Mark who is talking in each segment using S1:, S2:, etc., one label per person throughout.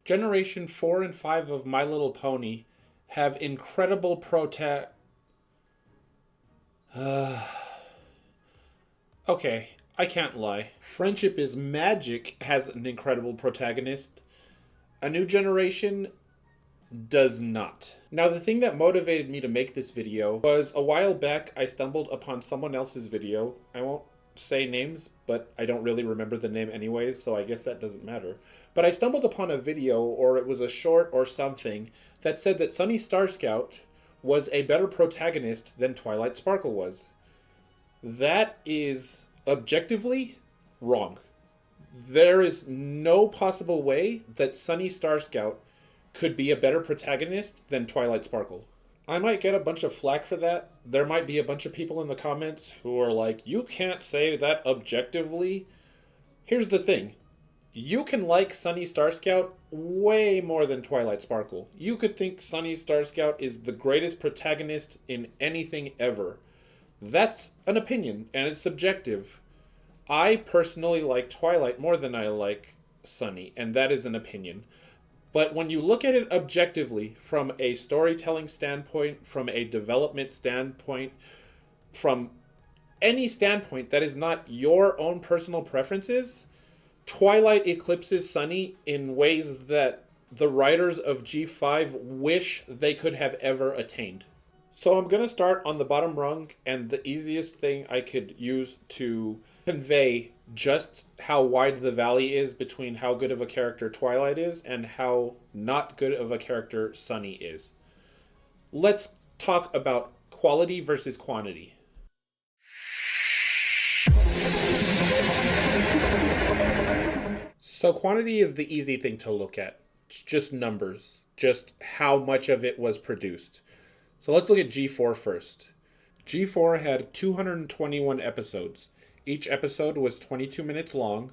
S1: Generation 4 and 5 of My Little Pony have incredible Okay, I can't lie. Friendship is Magic has an incredible protagonist. A New Generation does not. Now, the thing that motivated me to make this video was a while back I stumbled upon someone else's video. I won't say names, but I don't really remember the name anyways, so I guess that doesn't matter. But I stumbled upon a video, or it was a short or something, that said that Sunny Starscout was a better protagonist than Twilight Sparkle was. That is objectively wrong. There is no possible way that Sunny Starscout could be a better protagonist than Twilight Sparkle. I might get a bunch of flack for that. There might be a bunch of people in the comments who are like, you can't say that objectively. Here's the thing. You can like Sunny Starscout way more than Twilight Sparkle. You could think Sunny Starscout is the greatest protagonist in anything ever. That's an opinion, and it's subjective. I personally like Twilight more than I like Sunny, and that is an opinion. But when you look at it objectively, from a storytelling standpoint, from a development standpoint, from any standpoint that is not your own personal preferences, Twilight eclipses Sunny in ways that the writers of G5 wish they could have ever attained. So I'm going to start on the bottom rung, and the easiest thing I could use to convey just how wide the valley is between how good of a character Twilight is and how not good of a character Sunny is. Let's talk about quality versus quantity. So quantity is the easy thing to look at. It's just numbers, just how much of it was produced. So let's look at G4 first. G4 had 221 episodes. Each episode was 22 minutes long,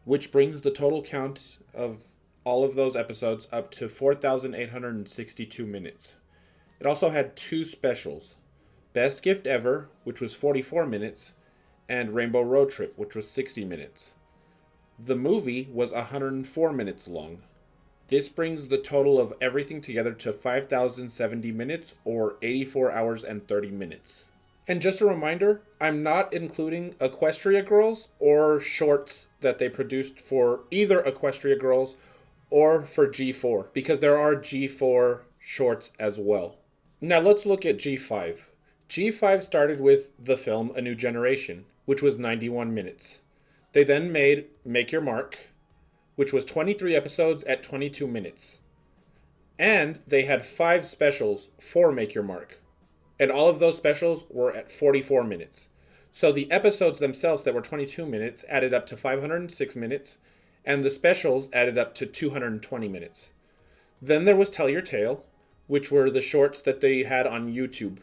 S1: which brings the total count of all of those episodes up to 4,862 minutes. It also had two specials, Best Gift Ever, which was 44 minutes, and Rainbow Road Trip, which was 60 minutes. The movie was 104 minutes long. This brings the total of everything together to 5,070 minutes, or 84 hours and 30 minutes. And just a reminder, I'm not including Equestria Girls or shorts that they produced for either Equestria Girls or for G4, because there are G4 shorts as well. Now let's look at G5. G5 started with the film A New Generation, which was 91 minutes. They then made Make Your Mark, which was 23 episodes at 22 minutes. And they had 5 specials for Make Your Mark. And all of those specials were at 44 minutes. So the episodes themselves that were 22 minutes added up to 506 minutes, and the specials added up to 220 minutes. Then there was Tell Your Tale, which were the shorts that they had on YouTube.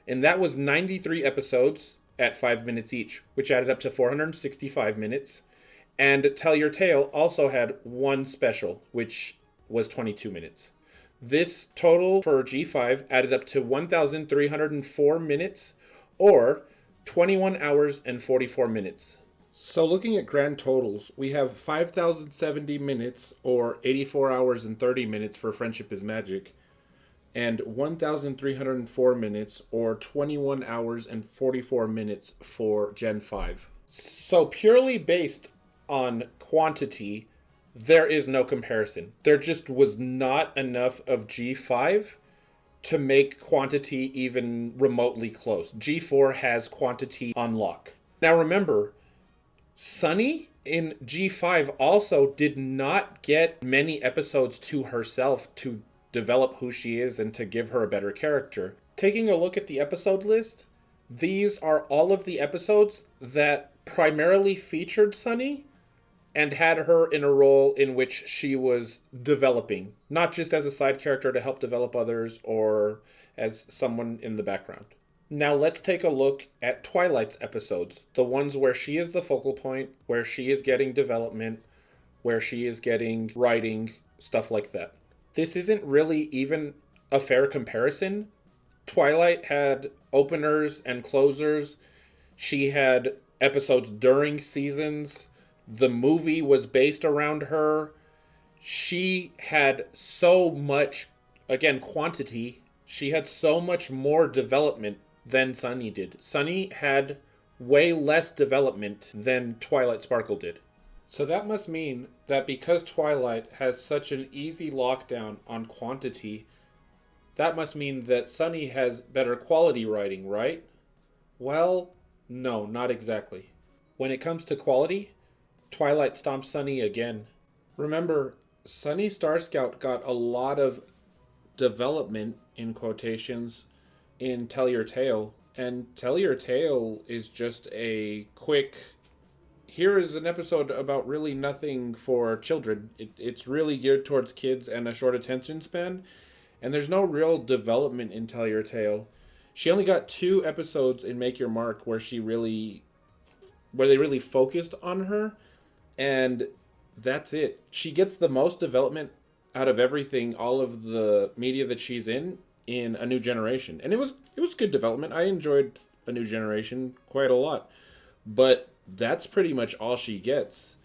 S1: And that was 93 episodes at 5 minutes each, which added up to 465 minutes. And Tell Your Tale also had one special, which was 22 minutes. This total for G5 added up to 1,304 minutes, or 21 hours and 44 minutes. So looking at grand totals, we have 5,070 minutes, or 84 hours and 30 minutes for Friendship is Magic, and 1,304 minutes, or 21 hours and 44 minutes for Gen 5. So purely based on quantity, there is no comparison. There just was not enough of G5 to make quantity even remotely close. G4 has quantity on lock. Now remember, Sunny in G5 also did not get many episodes to herself to develop who she is and to give her a better character. Taking a look at the episode list, these are all of the episodes that primarily featured Sunny and had her in a role in which she was developing, not just as a side character to help develop others or as someone in the background. Now let's take a look at Twilight's episodes, the ones where she is the focal point, where she is getting development, where she is getting writing, stuff like that. This isn't really even a fair comparison. Twilight had openers and closers. She had episodes during seasons. The movie was based around her. She had so much, again, quantity. She had so much more development than Sunny did. Sunny had way less development than Twilight Sparkle did. So that must mean that because Twilight has such an easy lockdown on quantity, that must mean that Sunny has better quality writing, right? Well, no, not exactly. When it comes to quality, Twilight stomps Sunny again. Remember, Sunny Starscout got a lot of development, in quotations, in Tell Your Tale. And Tell Your Tale is just a quick, here is an episode about really nothing for children. It's really geared towards kids and a short attention span. And there's no real development in Tell Your Tale. She only got 2 episodes in Make Your Mark where they really focused on her, and that's it. She gets the most development out of everything, all of the media that she's in A New Generation. And it was good development. I enjoyed A New Generation quite a lot. But that's pretty much all she gets.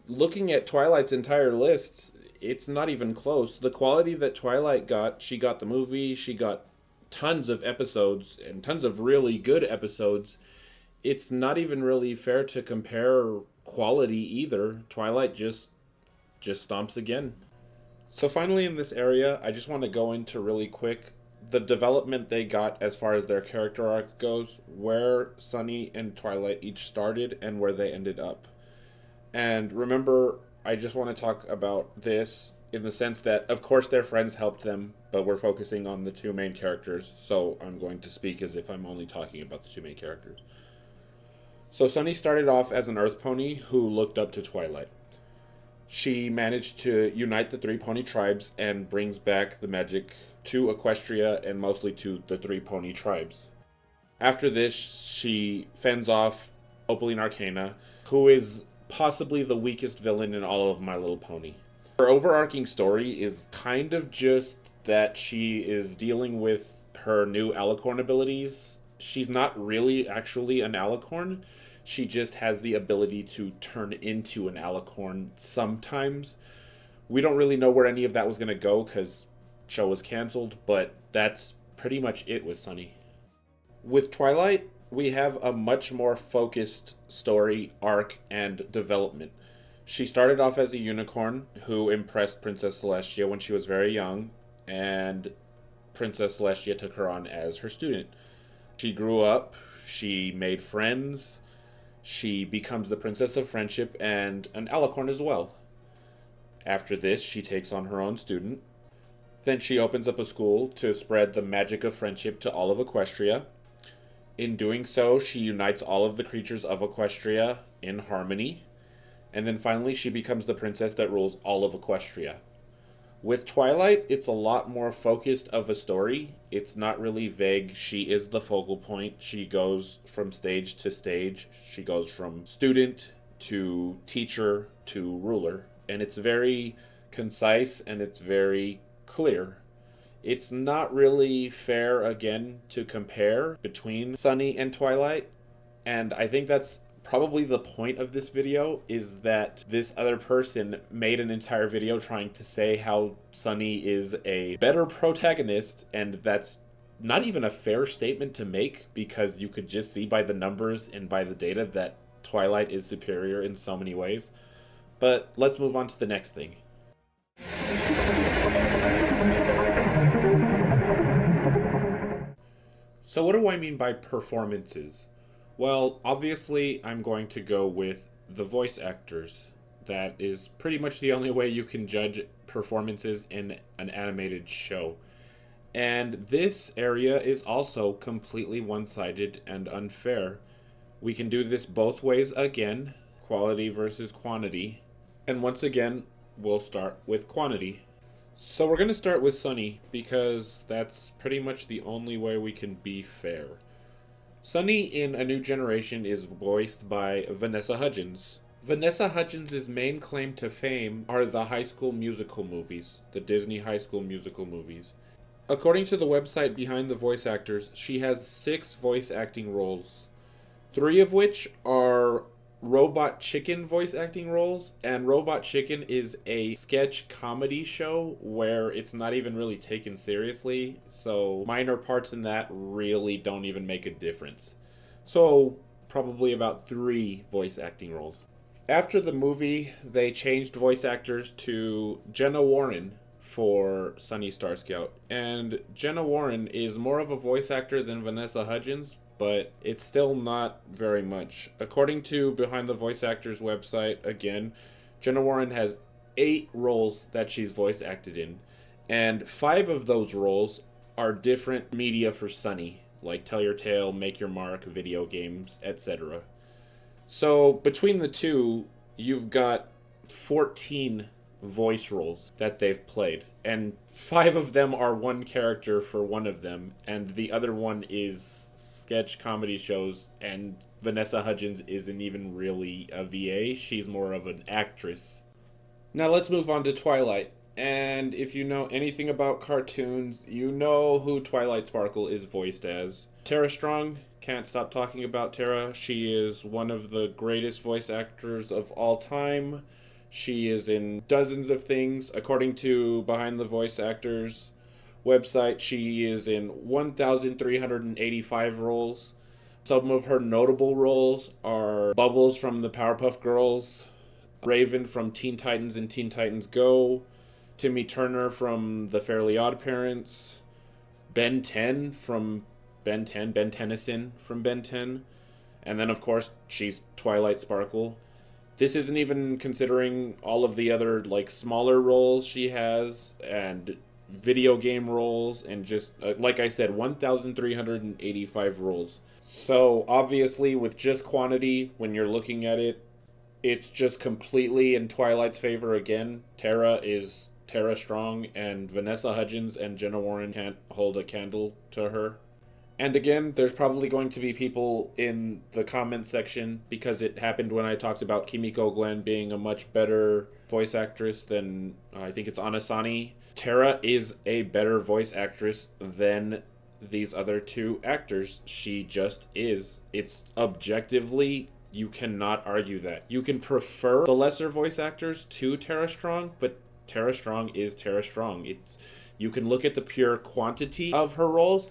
S1: Looking at Twilight's entire list, it's not even close. The quality that Twilight got, she got the movie, she got tons of episodes and tons of really good episodes. It's not even really fair to compare quality either. Twilight just stomps again. So finally in this area, I just want to go into really quick the development they got as far as their character arc goes, where Sunny and Twilight each started and where they ended up. And remember, I just want to talk about this in the sense that, of course, their friends helped them, but we're focusing on the 2 main characters, so I'm going to speak as if I'm only talking about the 2 main characters. So Sunny started off as an Earth Pony who looked up to Twilight. She managed to unite the 3 pony tribes and brings back the magic to Equestria and mostly to the 3 pony tribes. After this, she fends off Opaline Arcana, who is possibly the weakest villain in all of My Little Pony. Her overarching story is kind of just that she is dealing with her new alicorn abilities. She's not really actually an alicorn. She just has the ability to turn into an alicorn sometimes. We don't really know where any of that was going to go because show was canceled, but that's pretty much it with Sunny. With Twilight, we have a much more focused story, arc, and development. She started off as a unicorn who impressed Princess Celestia when she was very young, and Princess Celestia took her on as her student. She grew up, she made friends, she becomes the Princess of Friendship and an alicorn as well. After this, she takes on her own student. Then she opens up a school to spread the magic of friendship to all of Equestria. In doing so, she unites all of the creatures of Equestria in harmony. And then finally, she becomes the princess that rules all of Equestria. With Twilight, it's a lot more focused of a story. It's not really vague. She is the focal point. She goes from stage to stage. She goes from student to teacher to ruler. And it's very concise and it's very clear. It's not really fair, again, to compare between Sunny and Twilight. And I think that's probably the point of this video, is that this other person made an entire video trying to say how Sunny is a better protagonist, and that's not even a fair statement to make, because you could just see by the numbers and by the data that Twilight is superior in so many ways. But let's move on to the next thing. So what do I mean by performances? Well, obviously, I'm going to go with the voice actors. That is pretty much the only way you can judge performances in an animated show. And this area is also completely one-sided and unfair. We can do this both ways again, quality versus quantity. And once again, we'll start with quantity. So we're going to start with Sunny, because that's pretty much the only way we can be fair. Sunny in A New Generation is voiced by Vanessa Hudgens. Vanessa Hudgens' main claim to fame are the High School Musical movies, the Disney High School Musical movies. According to the website behind the voice actors, she has 6 voice acting roles, 3 of which are Robot Chicken voice acting roles, and Robot Chicken is a sketch comedy show where it's not even really taken seriously, so minor parts in that really don't even make a difference. So, probably about 3 voice acting roles. After the movie, they changed voice actors to Jenna Warren for Sunny Starscout. And Jenna Warren is more of a voice actor than Vanessa Hudgens, but it's still not very much. According to Behind the Voice Actors website, again, Jenna Warren has 8 roles that she's voice acted in, and 5 of those roles are different media for Sunny, like Tell Your Tale, Make Your Mark, video games, etc. So between the two, you've got 14 voice roles that they've played, and 5 of them are one character for one of them, and the other one is sketch comedy shows, and Vanessa Hudgens isn't even really a VA, she's more of an actress. Now let's move on to Twilight. And if you know anything about cartoons, you know who Twilight Sparkle is voiced as. Tara Strong, can't stop talking about Tara. She is one of the greatest voice actors of all time. She is in dozens of things. According to Behind the Voice Actors website, she is in 1,385 roles. Some of her notable roles are Bubbles from the Powerpuff Girls, Raven from Teen Titans and Teen Titans Go, Timmy Turner from The Fairly Odd Parents, Ben Tennyson from Ben 10, and then of course she's Twilight Sparkle. This isn't even considering all of the other like smaller roles she has and video game roles and just like I said, 1,385 roles. So obviously with just quantity, when you're looking at it, it's just completely in Twilight's favor again. Tara is Tara Strong, and Vanessa Hudgens and Jenna Warren can't hold a candle to her. And again, there's probably going to be people in the comment section, because it happened when I talked about Kimiko Glenn being a much better voice actress than, I think it's Anasani. Tara is a better voice actress than these other 2 actors. She just is. It's objectively, you cannot argue that. You can prefer the lesser voice actors to Tara Strong, but Tara Strong is Tara Strong. You can look at the pure quantity of her roles,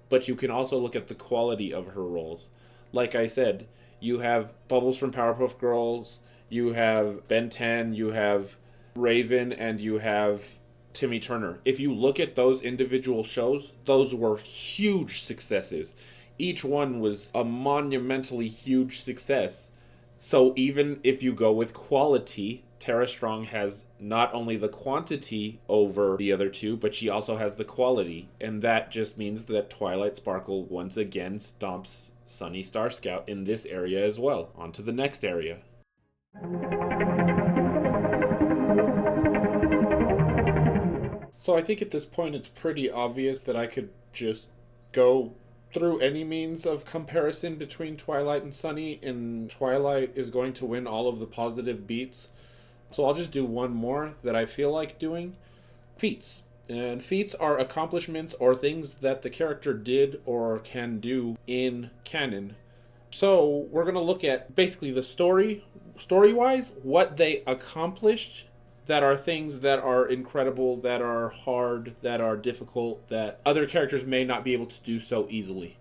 S1: but you can also look at the quality of her roles. Like I said, you have Bubbles from Powerpuff Girls, you have Ben 10, you have Raven, and you have Timmy Turner. If you look at those individual shows, those were huge successes. Each one was a monumentally huge success. So even if you go with quality, Tara Strong has not only the quantity over the other 2, but she also has the quality. And that just means that Twilight Sparkle once again stomps Sunny Starscout in this area as well. On to the next area. So I think at this point it's pretty obvious that I could just go through any means of comparison between Twilight and Sunny, and Twilight is going to win all of the positive beats. So I'll just do one more that I feel like doing. Feats. And feats are accomplishments or things that the character did or can do in canon. So we're going to look at basically the story-wise, what they accomplished that are things that are incredible, that are hard, that are difficult, that other characters may not be able to do so easily.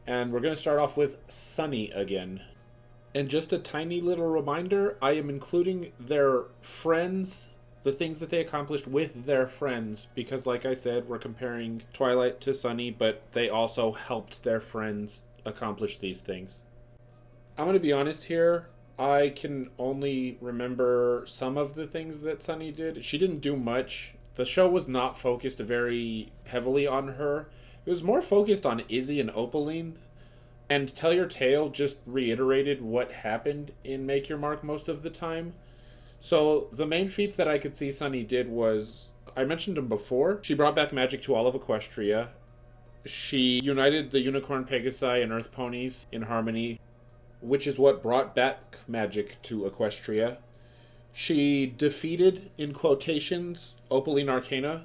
S1: And we're going to start off with Sunny again. And just a tiny little reminder, I am including their friends, the things that they accomplished with their friends, because like I said, we're comparing Twilight to Sunny, but they also helped their friends accomplish these things. I'm going to be honest here, I can only remember some of the things that Sunny did. She didn't do much. The show was not focused very heavily on her. It was more focused on Izzy and Opaline. And Tell Your Tale just reiterated what happened in Make Your Mark most of the time. So the main feats that I could see Sunny did was, I mentioned them before, she brought back magic to all of Equestria. She united the Unicorn Pegasi and Earth Ponies in harmony, which is what brought back magic to Equestria. She defeated, in quotations, Opaline Arcana.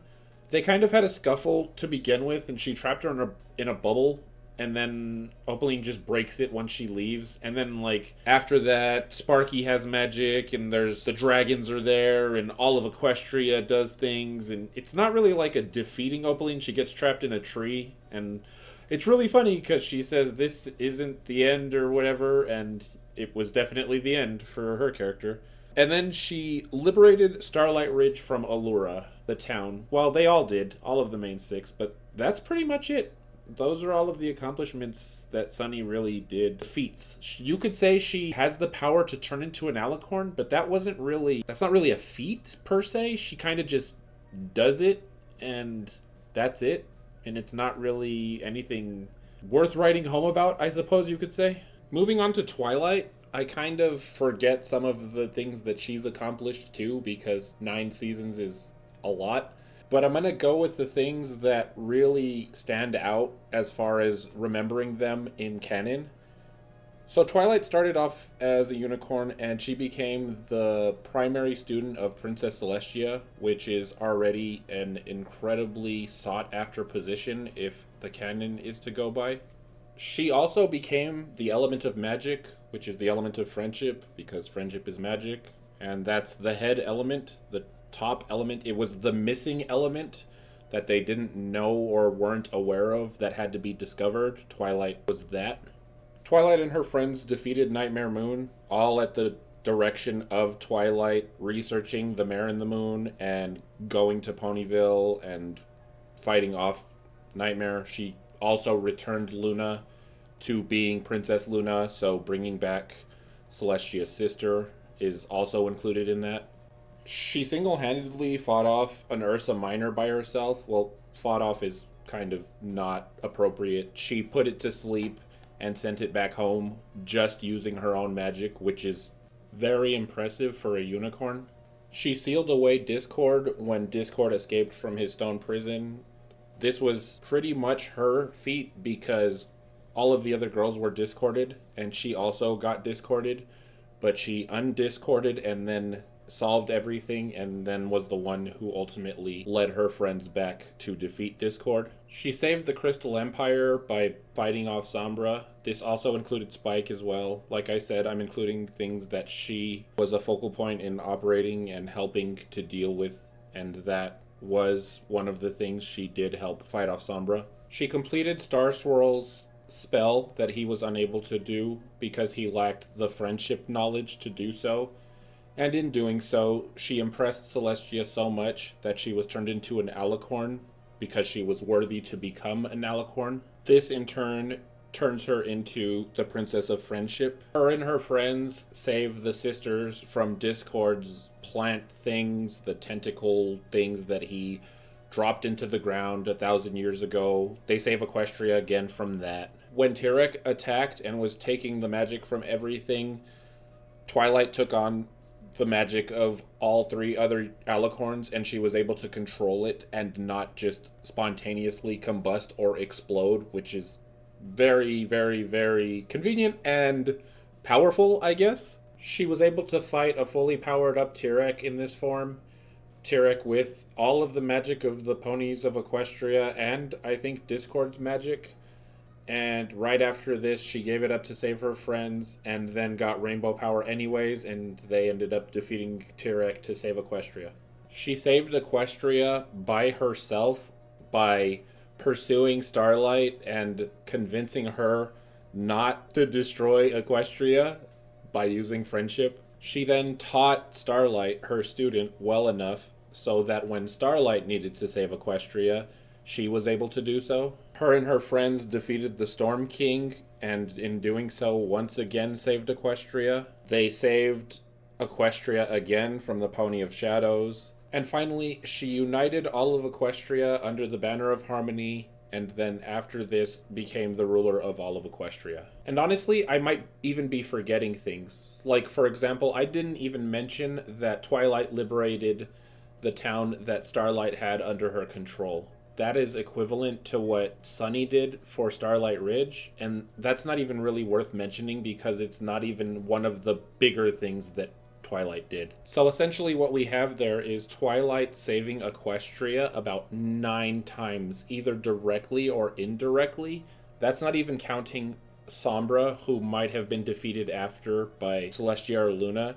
S1: They kind of had a scuffle to begin with, and she trapped her in a bubble and then Opaline just breaks it once she leaves. And then, like, after that, Sparky has magic, and there's the dragons are there, and all of Equestria does things, and it's not really like a defeating Opaline. She gets trapped in a tree, and it's really funny because she says this isn't the end or whatever, and it was definitely the end for her character. And then she liberated Starlight Ridge from Allura, the town. Well, they all did, all of the main six, but that's pretty much it. Those are all of the accomplishments that Sunny really did. Feats. You could say she has the power to turn into an alicorn, but that's not really a feat per se. She kind of just does it, and that's it. And it's not really anything worth writing home about, I suppose you could say. Moving on to Twilight, I kind of forget some of the things that she's accomplished too, because 9 seasons is a lot. But I'm going to go with the things that really stand out as far as remembering them in canon. So Twilight started off as a unicorn, and she became the primary student of Princess Celestia, which is already an incredibly sought-after position if the canon is to go by. She also became the element of magic, which is the element of friendship, because friendship is magic. And that's the head element, the top element. It was the missing element that they didn't know or weren't aware of that had to be discovered. Twilight was that. Twilight and her friends defeated Nightmare Moon, all at the direction of Twilight researching the Mare and the Moon and going to Ponyville and fighting off Nightmare. She also returned Luna to being Princess Luna, so bringing back Celestia's sister is also included in that. She single-handedly fought off an Ursa Minor by herself. Well, fought off is kind of not appropriate. She put it to sleep and sent it back home just using her own magic, which is very impressive for a unicorn. She sealed away Discord when Discord escaped from his stone prison. This was pretty much her feat because all of the other girls were discorded, and she also got discorded, but she undiscorded and then solved everything, and then was the one who ultimately led her friends back to defeat Discord. She saved the Crystal Empire by fighting off Sombra. This also included Spike as well. Like I said, I'm including things that she was a focal point in operating and helping to deal with, and that was one of the things she did help fight off Sombra. She completed Star Swirl's spell that he was unable to do because he lacked the friendship knowledge to do so. And in doing so, she impressed Celestia so much that she was turned into an alicorn because she was worthy to become an alicorn. This in turn turns her into the Princess of Friendship. Her and her friends save the sisters from Discord's plant things, the tentacle things that he dropped into the ground 1,000 years ago. They save Equestria again from that. When Tyrek attacked and was taking the magic from everything, Twilight took on the magic of all 3 other alicorns, and she was able to control it and not just spontaneously combust or explode, which is very, very, very convenient and powerful, I guess. She was able to fight a fully powered up Tyrek in this form. Tyrek with all of the magic of the ponies of Equestria and I think Discord's magic. And right after this, she gave it up to save her friends and then got rainbow power anyways, and they ended up defeating Tyrek to save Equestria. She saved Equestria by herself by pursuing Starlight and convincing her not to destroy Equestria by using friendship. She then taught Starlight, her student, well enough so that when Starlight needed to save Equestria, she was able to do so. Her and her friends defeated the Storm King, and in doing so, once again saved Equestria. They saved Equestria again from the Pony of Shadows. And finally, she united all of Equestria under the banner of harmony, and then after this became the ruler of all of Equestria. And honestly, I might even be forgetting things. Like, for example, I didn't even mention that Twilight liberated the town that Starlight had under her control. That is equivalent to what Sunny did for Starlight Ridge, and that's not even really worth mentioning because it's not even one of the bigger things that Twilight did. So essentially what we have there is Twilight saving Equestria about 9 times, either directly or indirectly. That's not even counting Sombra, who might have been defeated after by Celestia or Luna.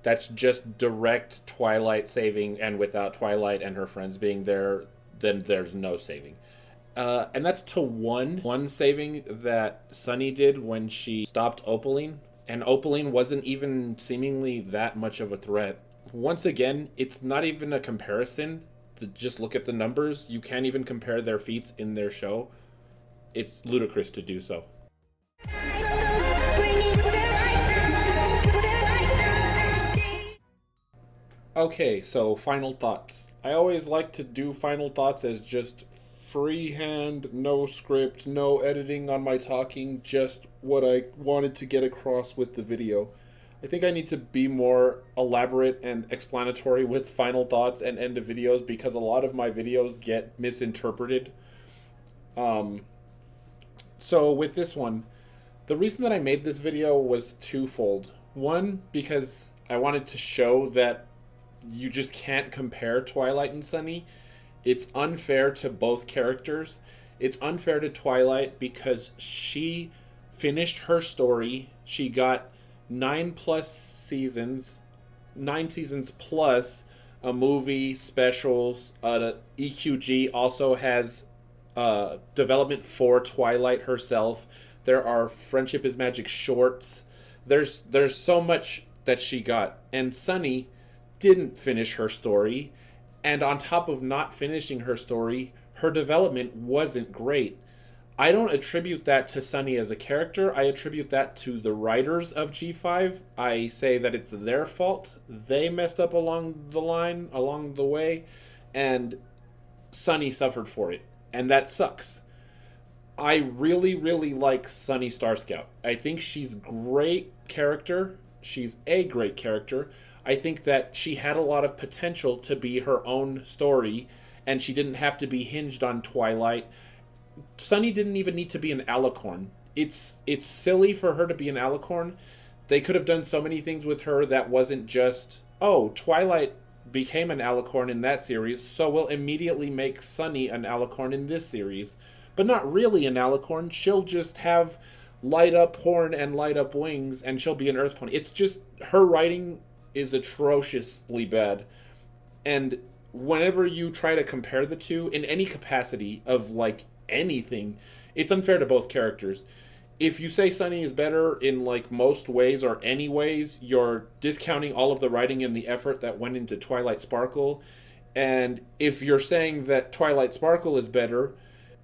S1: That's just direct Twilight saving, and without Twilight and her friends being there, then there's no saving. And that's to one saving that Sunny did when she stopped Opaline. And Opaline wasn't even seemingly that much of a threat. Once again, it's not even a comparison. Just look at the numbers. You can't even compare their feats in their show. It's ludicrous to do so. Okay, so final thoughts. I always like to do final thoughts as just freehand, no script, no editing on my talking, just what I wanted to get across with the video. I think I need to be more elaborate and explanatory with final thoughts and end of videos, because a lot of my videos get misinterpreted. So with this one, the reason that I made this video was twofold. One, because I wanted to show that you just can't compare Twilight and Sunny. It's unfair to both characters. It's unfair to Twilight because she finished her story. She got 9 seasons plus a movie, specials. EQG also has development for Twilight herself. There are Friendship is Magic shorts. There's so much that she got. And Sunny didn't finish her story. And on top of not finishing her story, her development wasn't great. I don't attribute that to Sunny as a character. I attribute that to the writers of G5. I say that it's their fault. They messed up along the way, and Sunny suffered for it. And that sucks. I really, really like Sunny Starscout. I think she's great character. She's a great character. I think that she had a lot of potential to be her own story, and she didn't have to be hinged on Twilight. Sunny didn't even need to be an alicorn. It's silly for her to be an alicorn. They could have done so many things with her that wasn't just, oh, Twilight became an alicorn in that series, so we'll immediately make Sunny an alicorn in this series. But not really an alicorn. She'll just have light up horn and light up wings, and she'll be an earth pony. It's just, her writing is atrociously bad. And whenever you try to compare the two in any capacity of like anything, it's unfair to both characters. If you say Sunny is better in like most ways or any ways, you're discounting all of the writing and the effort that went into Twilight Sparkle. And if you're saying that Twilight Sparkle is better,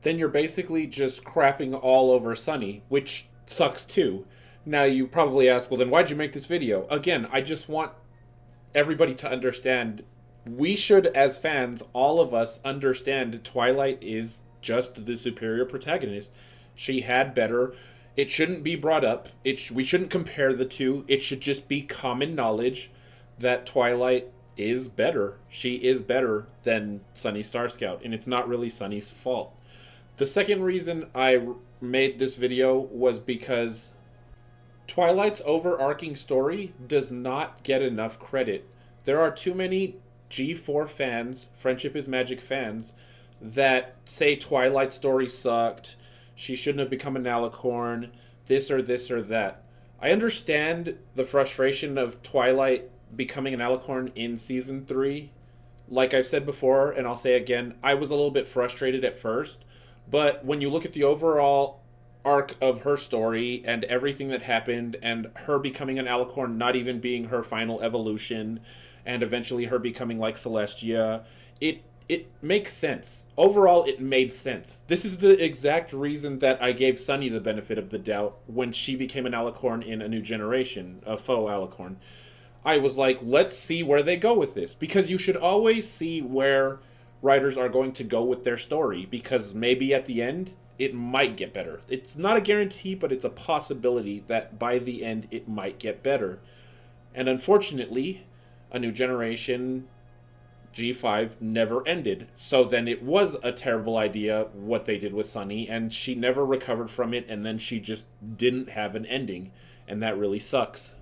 S1: then you're basically just crapping all over Sunny, which sucks too. Now you probably ask, well then why'd you make this video? Again, I just want everybody to understand, we should, as fans, all of us understand Twilight is just the superior protagonist. She had better. It shouldn't be brought up. We shouldn't compare the two. It should just be common knowledge that Twilight is better. She is better than Sunny Starscout, and it's not really Sunny's fault. The second reason I made this video was because Twilight's overarching story does not get enough credit. There are too many G4 fans, Friendship is Magic fans, that say Twilight's story sucked, she shouldn't have become an alicorn, this or that. I understand the frustration of Twilight becoming an alicorn in Season 3. Like I've said before, and I'll say again, I was a little bit frustrated at first, but when you look at the overall arc of her story and everything that happened, and her becoming an alicorn not even being her final evolution, and eventually her becoming like Celestia, it makes sense. Overall, it made sense. This is the exact reason that I gave Sunny the benefit of the doubt when she became an alicorn in A New Generation, a faux alicorn. I was like, let's see where they go with this, because you should always see where writers are going to go with their story, because maybe at the end it might get better. It's not a guarantee, but it's a possibility that by the end it might get better. And unfortunately, A New Generation G5 never ended. So then it was a terrible idea what they did with Sunny, and she never recovered from it, and then she just didn't have an ending, and that really sucks.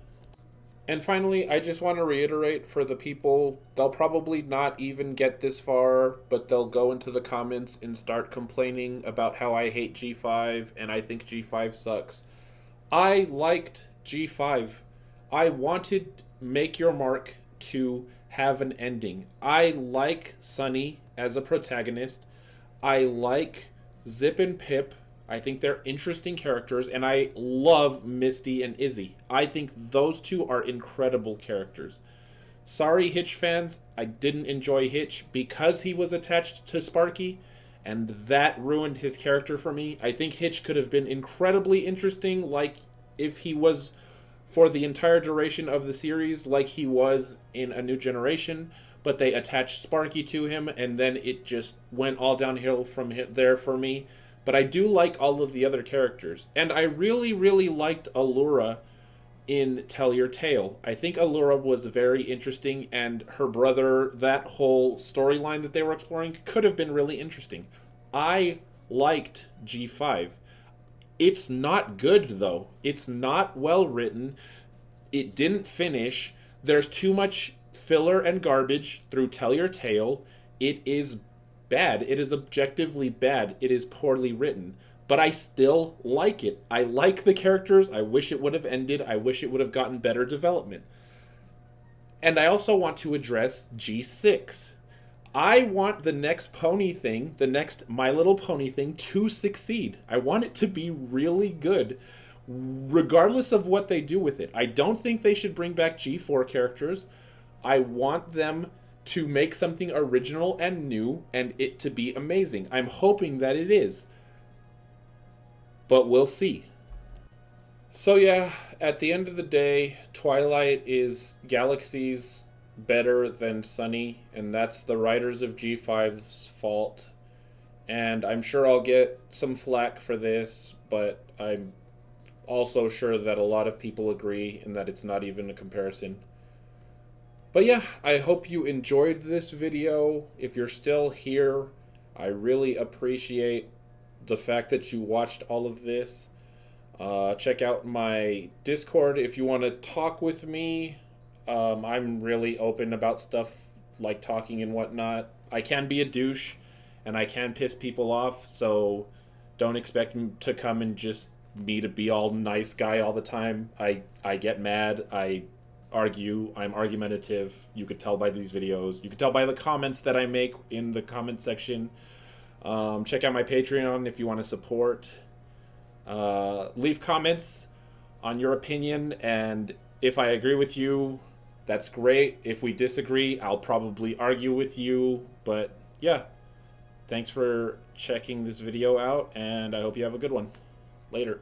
S1: And finally, I just want to reiterate for the people, they'll probably not even get this far, but they'll go into the comments and start complaining about how I hate G5 and I think G5 sucks. I liked G5. I wanted Make Your Mark to have an ending. I like Sunny as a protagonist. I like Zip and Pip. I think they're interesting characters, and I love Misty and Izzy. I think those two are incredible characters. Sorry, Hitch fans, I didn't enjoy Hitch because he was attached to Sparky, and that ruined his character for me. I think Hitch could have been incredibly interesting, like if he was for the entire duration of the series, like he was in A New Generation, but they attached Sparky to him, and then it just went all downhill from there for me. But I do like all of the other characters, and I really, really liked Allura in Tell Your Tale. I think Allura was very interesting, and her brother, that whole storyline that they were exploring, could have been really interesting. I liked G5. It's not good, though. It's not well written. It didn't finish. There's too much filler and garbage through Tell Your Tale. It is bad. It is objectively bad. It is poorly written. But I still like it. I like the characters. I wish it would have ended. I wish it would have gotten better development. And I also want to address G6. I want the next pony thing, the next My Little Pony thing, to succeed. I want it to be really good, regardless of what they do with it. I don't think they should bring back G4 characters. I want them to make something original and new, and it to be amazing. I'm hoping that it is. But we'll see. So yeah, at the end of the day, Twilight is galaxies better than Sunny, and that's the writers of G5's fault. And I'm sure I'll get some flack for this, but I'm also sure that a lot of people agree and that it's not even a comparison. But yeah, I hope you enjoyed this video. If you're still here, I really appreciate the fact that you watched all of this. Check out my Discord if you want to talk with me. I'm really open about stuff like talking and whatnot. I can be a douche and I can piss people off, so don't expect me to come and just me to be all nice guy all the time. I get mad. I argue. I'm argumentative. You could tell by these videos. You could tell by the comments that I make in the comment section. Check out my Patreon if you want to support. Leave comments on your opinion, and if I agree with you, that's great. If we disagree, I'll probably argue with you. But yeah, thanks for checking this video out, and I hope you have a good one. Later.